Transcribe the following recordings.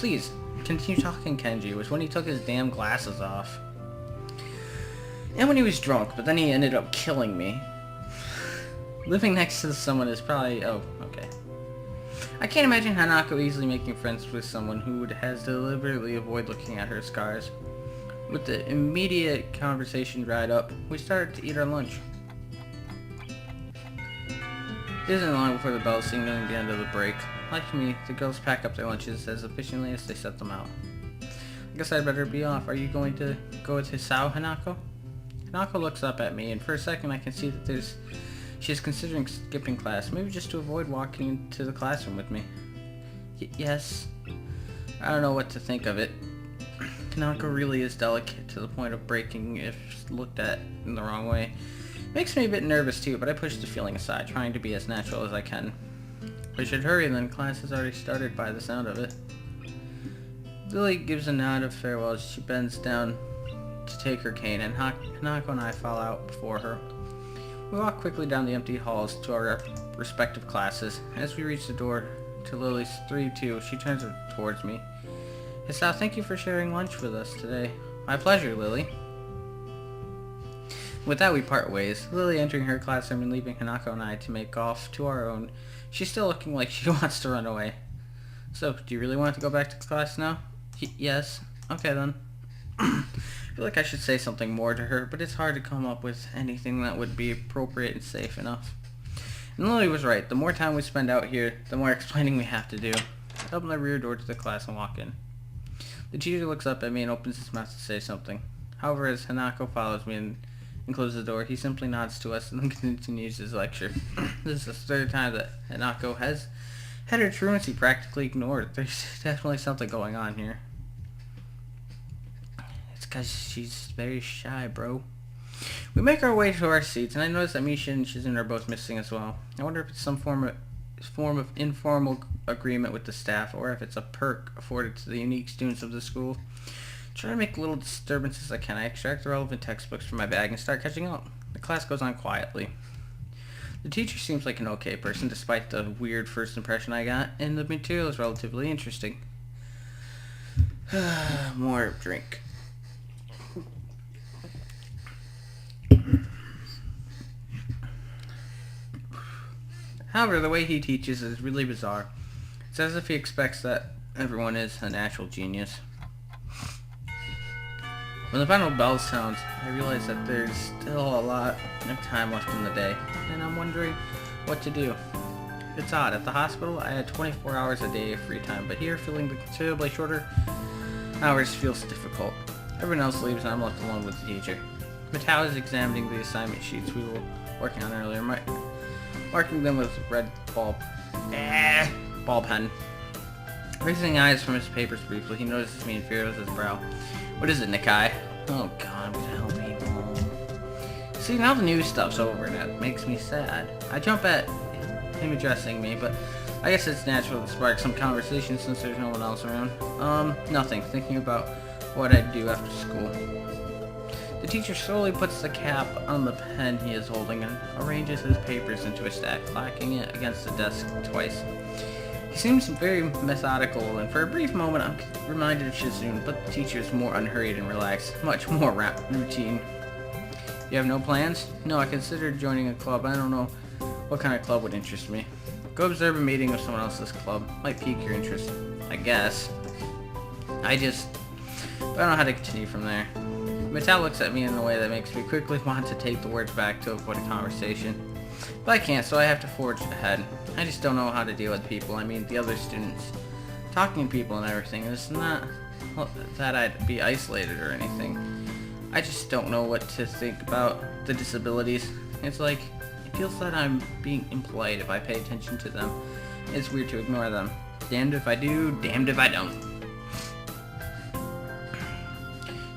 Please, continue talking, Kenji, was when he took his damn glasses off. And when he was drunk, but then he ended up killing me. Living next to someone is probably... oh, okay. I can't imagine Hanako easily making friends with someone who has deliberately avoid looking at her scars. With the immediate conversation dried up, we started to eat our lunch. It isn't long before the bell signaling the end of the break. Like me, the girls pack up their lunches as efficiently as they set them out. I guess I'd better be off. Are you going to go with Hisao, Hanako? Hanako looks up at me, and for a second I can see that she is considering skipping class, maybe just to avoid walking into the classroom with me. Yes. I don't know what to think of it. Hanako really is delicate to the point of breaking if looked at in the wrong way. Makes me a bit nervous too, but I push the feeling aside, trying to be as natural as I can. I should hurry then, class has already started by the sound of it. Lily gives a nod of farewell as she bends down to take her cane, and Hanako and I fall out before her. We walk quickly down the empty halls to our respective classes. As we reach the door to Lily's 3-2, she turns towards me. Hisao, thank you for sharing lunch with us today. My pleasure, Lily. With that, we part ways, Lily entering her classroom and leaving Hanako and I to make off to our own. She's still looking like she wants to run away. So, do you really want to go back to class now? Yes. Okay then. I feel like I should say something more to her, but it's hard to come up with anything that would be appropriate and safe enough. And Lily was right. The more time we spend out here, the more explaining we have to do. I open the rear door to the class and walk in. The teacher looks up at me and opens his mouth to say something. However, as Hanako follows me and closes the door, he simply nods to us and then continues his lecture. This is the third time that Hanako has had her truancy practically ignored. There's definitely something going on here. It's because she's very shy, bro. We make our way to our seats, and I notice that Misha and Shizune are both missing as well. I wonder if it's some form of informal agreement with the staff, or if it's a perk afforded to the unique students of the school. Try to make little disturbances I can. I extract the relevant textbooks from my bag and start catching up. The class goes on quietly. The teacher seems like an okay person, despite the weird first impression I got, and the material is relatively interesting. More drink. However, the way he teaches is really bizarre. It's as if he expects that everyone is a natural genius. When the final bell sounds, I realize that there's still a lot of time left in the day, and I'm wondering what to do. It's odd. At the hospital, I had 24 hours a day of free time, but here, feeling the considerably shorter hours feels difficult. Everyone else leaves, and I'm left alone with the teacher. Matao is examining the assignment sheets we were working on earlier, marking them with red ball pen. Raising eyes from his papers briefly, he notices me and furrows his brow. What is it, Nikai? Oh god, I'm gonna help people. See, now the new stuff's over and that makes me sad. I jump at him addressing me, but I guess it's natural to spark some conversation since there's no one else around. Nothing. Thinking about what I'd do after school. The teacher slowly puts the cap on the pen he is holding and arranges his papers into a stack, clacking it against the desk twice. He seems very methodical, and for a brief moment I'm reminded of Shizune, but the teacher is more unhurried and relaxed, much more routine. You have no plans? No, I considered joining a club. I don't know what kind of club would interest me. Go observe a meeting of someone else's club. Might pique your interest, I guess. I don't know how to continue from there. Matao looks at me in a way that makes me quickly want to take the words back to avoid a conversation. But I can't, so I have to forge ahead. I just don't know how to deal with people. I mean, the other students. Talking to people and everything. It's not that I'd be isolated or anything. I just don't know what to think about the disabilities. It's like, it feels that I'm being impolite if I pay attention to them. It's weird to ignore them. Damned if I do, damned if I don't.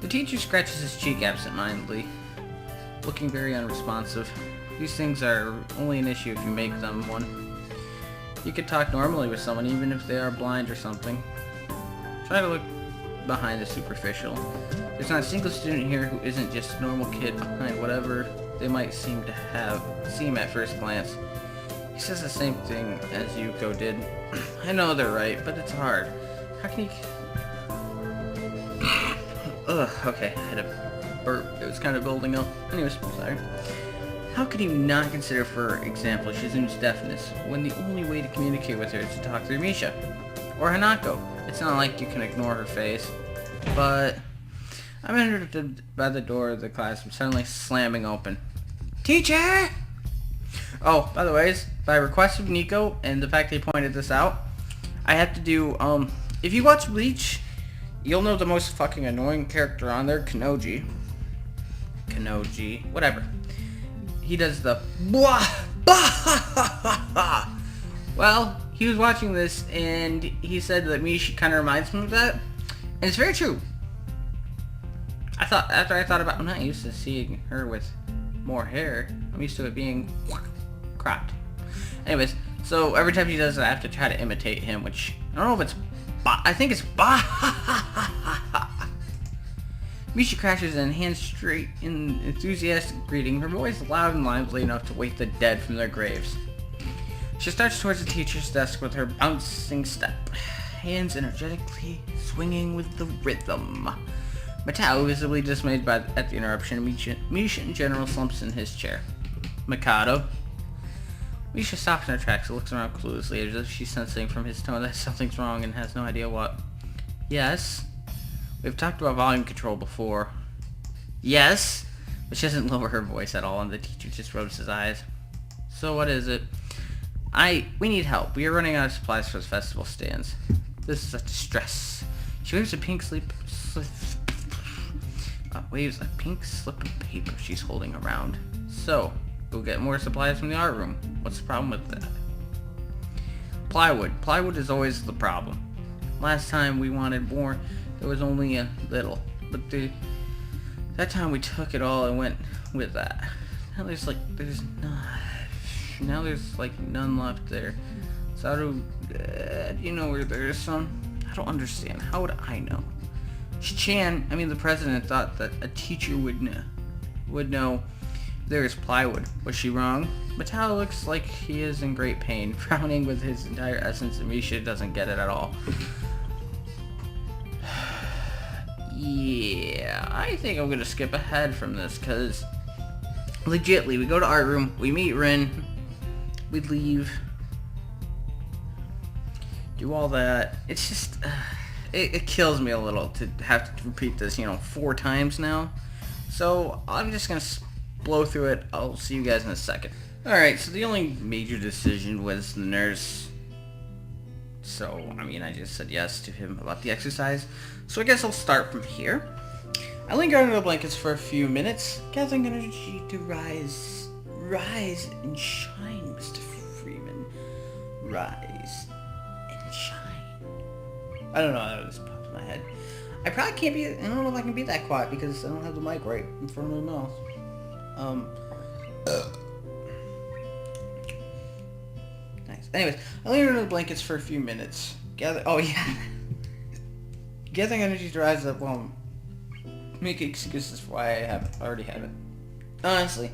The teacher scratches his cheek absent-mindedly, looking very unresponsive. These things are only an issue if you make them one. You could talk normally with someone even if they are blind or something. Try to look behind the superficial. There's not a single student here who isn't just a normal kid behind whatever they might seem at first glance. He says the same thing as Yuko did. I know they're right, but it's hard. How can you... Ugh, okay, I had a burp. It was kind of building up. Anyways, sorry. How could you not consider, for example, Shizune's deafness, when the only way to communicate with her is to talk through Misha? Or Hanako? It's not like you can ignore her face. But... I'm entered by the door of the classroom, suddenly slamming open. Teacher! Oh, by the way, by request of Nico, and the fact they pointed this out, I have to do, if you watch Bleach, you'll know the most fucking annoying character on there, Kanoji, whatever. He does the well, he was watching this, and he said that Mishi kind of reminds him of that, and it's very true. After I thought about, I'm not used to seeing her with more hair. I'm used to it being cropped. Anyways, so every time she does it, I have to try to imitate him, which I don't know if it's I think it's Misha crashes in, hands straight in enthusiastic greeting, her voice loud and lively enough to wake the dead from their graves. She starts towards the teacher's desk with her bouncing step, hands energetically swinging with the rhythm. Matao, visibly dismayed at the interruption, Misha in general slumps in his chair. Mikado. Misha stops in her tracks and looks around cluelessly as if she's sensing from his tone that something's wrong and has no idea what. Yes? We've talked about volume control before. Yes? But she doesn't lower her voice at all, and the teacher just rubs his eyes. So what is it? We need help. We are running out of supplies for the festival stands. This is a distress. She waves a pink slip of paper she's holding around. So, we'll get more supplies from the art room. What's the problem with that? Plywood. Plywood is always the problem. Last time we wanted more, there was only a little. But that time we took it all and went with that. Now there's none left there. So do you know where there is some? I don't understand. How would I know? The president thought that a teacher would know there is plywood. Was she wrong? Matao looks like he is in great pain, frowning with his entire essence, and Misha doesn't get it at all. Yeah, I think I'm gonna skip ahead from this, because legitly, we go to art room, we meet Rin, we leave, do all that. It's just, it kills me a little to have to repeat this, 4 times now. So I'm just gonna blow through it. I'll see you guys in a second. Alright, so the only major decision was the nurse. So, I just said yes to him about the exercise. So I guess I'll start from here. I linger under the blankets for a few minutes, gathering energy to rise and shine, Mr. Freeman. Rise and shine. I don't know how this popped in my head. I probably can't be, I don't know if I can be that quiet because I don't have the mic right in front of my mouth. Nice. Anyways, I linger under the blankets for a few minutes. Gathering energy to rise up while making excuses for why I already have it. Honestly,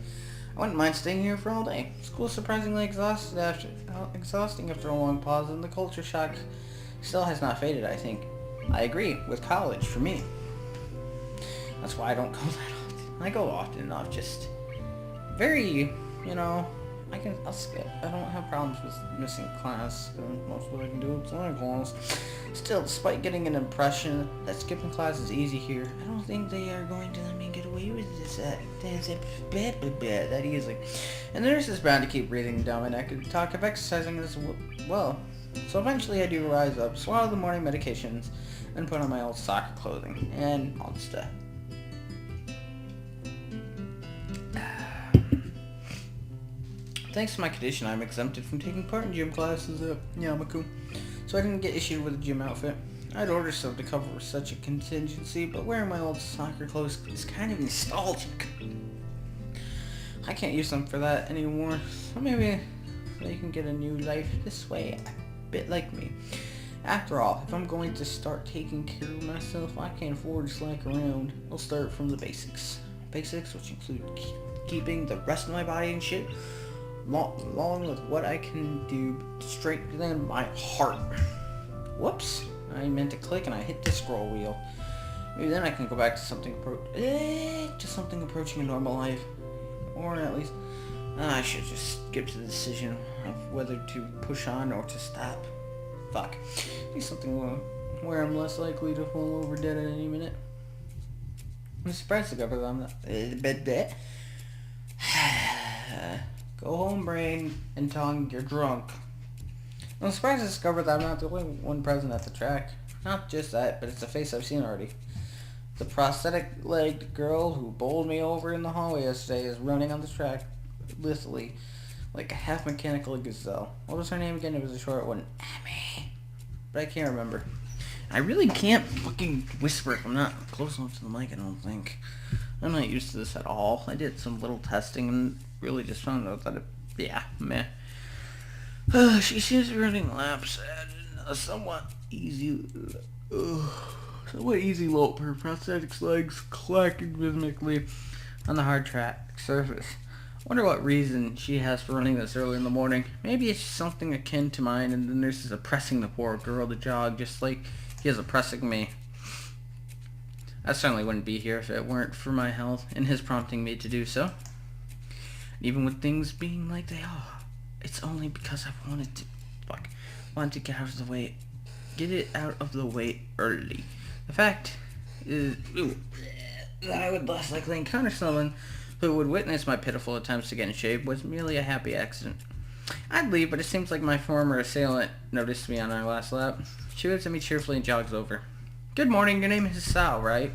I wouldn't mind staying here for all day. School is surprisingly exhausting after a long pause, and the culture shock still has not faded, I think. I agree with college, for me. That's why I don't go that often. I go often enough, just very, I'll skip. I don't have problems with missing class. Most of what I can do is learn class. Still, despite getting an impression that skipping class is easy here, I don't think they are going to let me get away with this that easily. And the nurse is bound to keep breathing down my neck and talk of exercising as well. So eventually I do rise up, swallow the morning medications, and put on my old soccer clothing, and I'll stay. Thanks to my condition, I'm exempted from taking part in gym classes at Yamaku, so I didn't get issued with a gym outfit. I'd ordered some to cover such a contingency, but wearing my old soccer clothes is kind of nostalgic. I can't use them for that anymore, so maybe they can get a new life this way, a bit like me. After all, if I'm going to start taking care of myself, I can't afford to slack around. I'll start from the basics. Basics, which include keeping the rest of my body in shape, along with what I can do to strengthen my heart. Whoops. I meant to click and I hit the scroll wheel. Maybe then I can go back to something approaching a normal life. Or at least, I should just skip to the decision of whether to push on or to stop. Fuck. Do something where I'm less likely to fall over dead at any minute. I'm surprised to discover that I'm not... Go home, brain, and tongue, you're drunk. I'm surprised to discover that I'm not the only one present at the track. Not just that, but it's a face I've seen already. The prosthetic-legged girl who bowled me over in the hallway yesterday is running on the track, lithely, like a half-mechanical gazelle. What was her name again? It was a short one. Emmy. But I can't remember. I really can't fucking whisper if I'm not close enough to the mic, I don't think. I'm not used to this at all. I did some little testing and really just found out that meh. She seems to be running laps at a somewhat easy lope. Her prosthetic legs clacking rhythmically on the hard track surface. I wonder what reason she has for running this early in the morning. Maybe it's something akin to mine and the nurse is oppressing the poor girl to jog just like he is oppressing me. I certainly wouldn't be here if it weren't for my health and his prompting me to do so. Even with things being like they are, it's only because I wanted to get out of the way. Get it out of the way early. The fact is that I would less likely encounter someone who would witness my pitiful attempts to get in shape was merely a happy accident. I'd leave, but it seems like my former assailant noticed me on our last lap. She waves at me cheerfully and jogs over. Good morning, your name is Sal, right?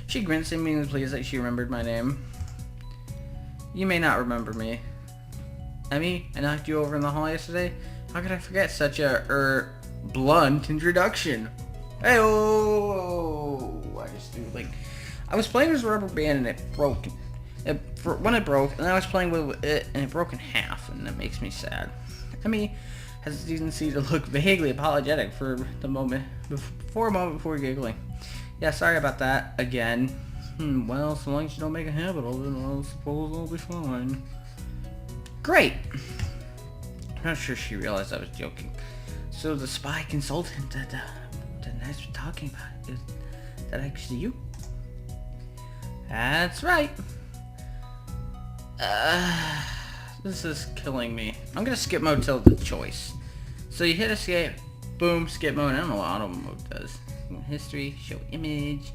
She grins, seemingly pleased that she remembered my name. You may not remember me. Emmy, I knocked you over in the hall yesterday? How could I forget such a, blunt introduction? Hey-oh! I was playing this rubber band and it broke. When it broke, and I was playing with it and it broke in half, and that makes me sad. Emmy has the decency to look vaguely apologetic for a moment before giggling. Yeah, sorry about that again. Well, so long as you don't make a habit of it, I suppose I'll be fine. Great! I'm not sure she realized I was joking. So the spy consultant that Ned's been talking about, is that actually you? That's right. This is killing me. I'm gonna skip mode till the choice. So you hit escape, boom, skip mode. I don't know what auto mode does. History, show image.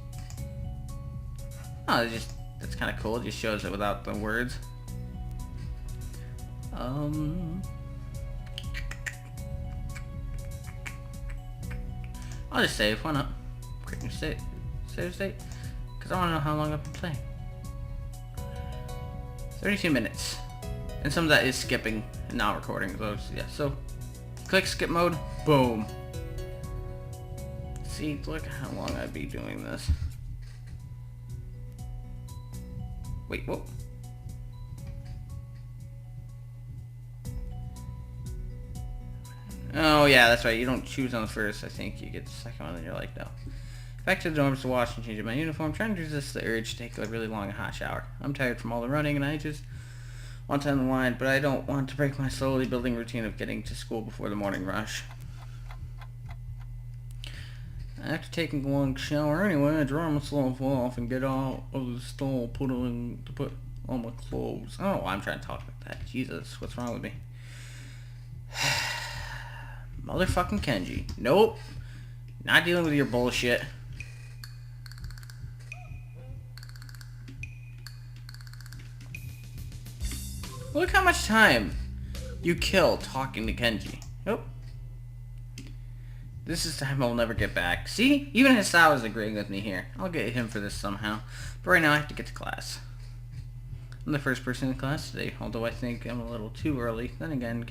Oh, that's kind of cool. It just shows it without the words. I'll just save. Why not? Quick new save state. Because I want to know how long I've been playing. 32 minutes. And some of that is skipping and not recording those. Yeah, so click skip mode. Boom. See, look how long I'd be doing this. Wait, whoa. Oh yeah, that's right. You don't choose on the first. I think you get the second one and you're like, no. Back to the dorms to wash and change my uniform, trying to resist the urge to take a really long hot shower. I'm tired from all the running and I just want to unwind, but I don't want to break my slowly building routine of getting to school before the morning rush. After taking a long shower anyway, I dry myself off and get out of the stall to put on my clothes. I don't know why I'm trying to talk like that. Jesus, what's wrong with me? Motherfucking Kenji. Nope. Not dealing with your bullshit. Look how much time you kill talking to Kenji. Nope. This is time I'll never get back. See? Even Hisao is agreeing with me here. I'll get him for this somehow. But right now I have to get to class. I'm the first person in class today, although I think I'm a little too early. Then again,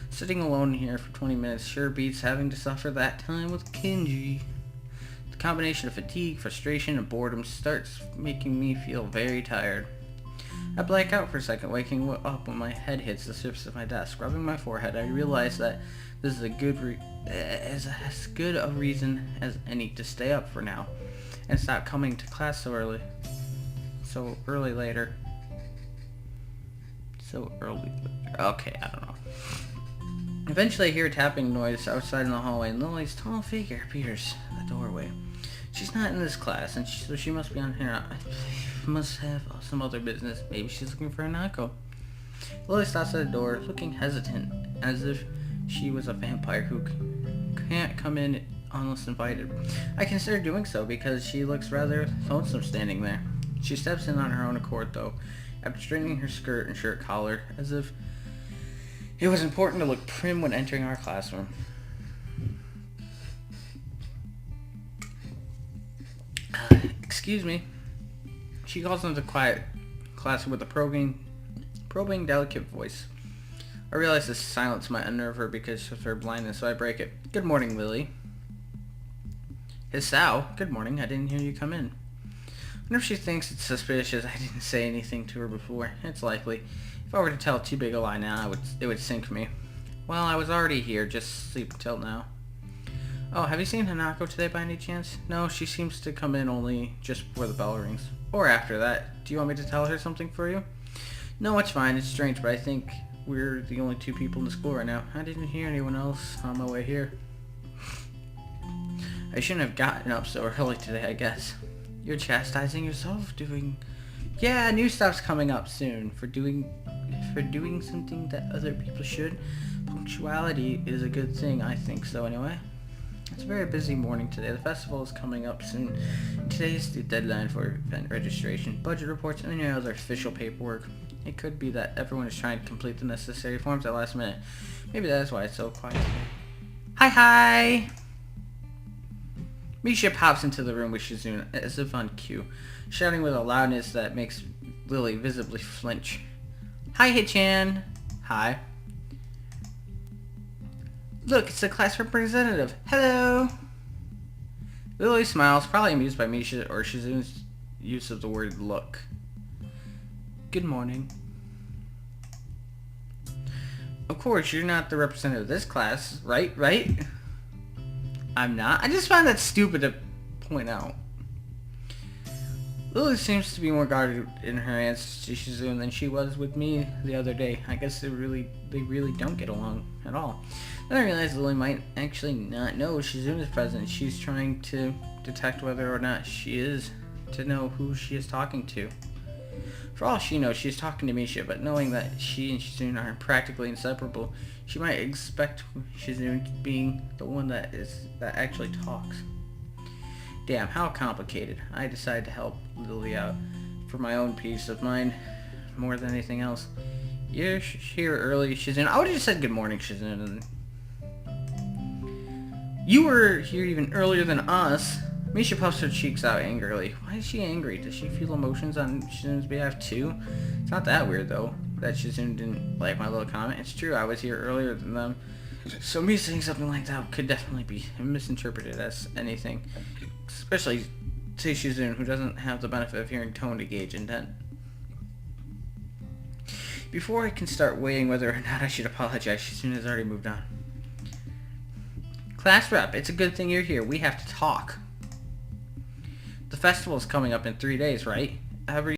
sitting alone here for 20 minutes sure beats having to suffer that time with Kenji. The combination of fatigue, frustration, and boredom starts making me feel very tired. I blank out for a second, waking up when my head hits the surface of my desk. Rubbing my forehead, I realize that this is as good a reason as any to stay up for now and stop coming to class so early later. Okay, I don't know. Eventually I hear a tapping noise outside in the hallway, and Lily's tall figure appears in the doorway. She's not in this class, and so she must be on here. Must have some other business. Maybe she's looking for a Hanako. Lily stops at the door, looking hesitant, as if she was a vampire who can't come in unless invited. I consider doing so because she looks rather lonesome standing there. She steps in on her own accord, though, after straightening her skirt and shirt collar, as if it was important to look prim when entering our classroom. Excuse me. She calls into the quiet classroom with a probing, delicate voice. I realize this silence might unnerve her because of her blindness, so I break it. Good morning, Lily. Hisao, good morning. I didn't hear you come in. I wonder if she thinks it's suspicious I didn't say anything to her before. It's likely. If I were to tell too big a lie now, it would sink me. Well, I was already here. Just sleep until now. Oh, have you seen Hanako today by any chance? No, she seems to come in only just before the bell rings. Or after that. Do you want me to tell her something for you? No, it's fine. It's strange, but I think we're the only two people in the school right now. I didn't hear anyone else on my way here. I shouldn't have gotten up so early today, I guess. You're chastising yourself doing... Yeah, new stuff's coming up soon. For doing something that other people should. Punctuality is a good thing, I think so anyway. It's a very busy morning today. The festival is coming up soon. Today's the deadline for event registration, budget reports, and any other official paperwork. It could be that everyone is trying to complete the necessary forms at last minute. Maybe that's why it's so quiet today. Hi! Misha pops into the room with Shizune as if on cue, shouting with a loudness that makes Lily visibly flinch. Hi, Hichan. Hi. Look, it's the class representative. Hello. Lily smiles, probably amused by Misha or Shizune's use of the word look. Good morning. Of course, you're not the representative of this class, right? I'm not. I just find that stupid to point out. Lily seems to be more guarded in her answers to Shizune than she was with me the other day. I guess they really don't get along at all. Then I realized Lily might actually not know Shizune is present. She's trying to detect whether or not she is to know who she is talking to. For all she knows, she's talking to Misha, but knowing that she and Shizune are practically inseparable, she might expect Shizune being the one that actually talks. Damn, how complicated. I decided to help Lily out for my own peace of mind more than anything else. You're here early, Shizune. I would have just said good morning, Shizune. You were here even earlier than us. Misha puffs her cheeks out angrily. Why is she angry? Does she feel emotions on Shizune's behalf too? It's not that weird though, that Shizune didn't like my little comment. It's true, I was here earlier than them. So me saying something like that could definitely be misinterpreted as anything. Especially to Shizune, who doesn't have the benefit of hearing tone to gauge intent. Before I can start weighing whether or not I should apologize, Shizune has already moved on. Class rep, it's a good thing you're here. We have to talk. The festival is coming up in 3 days, right?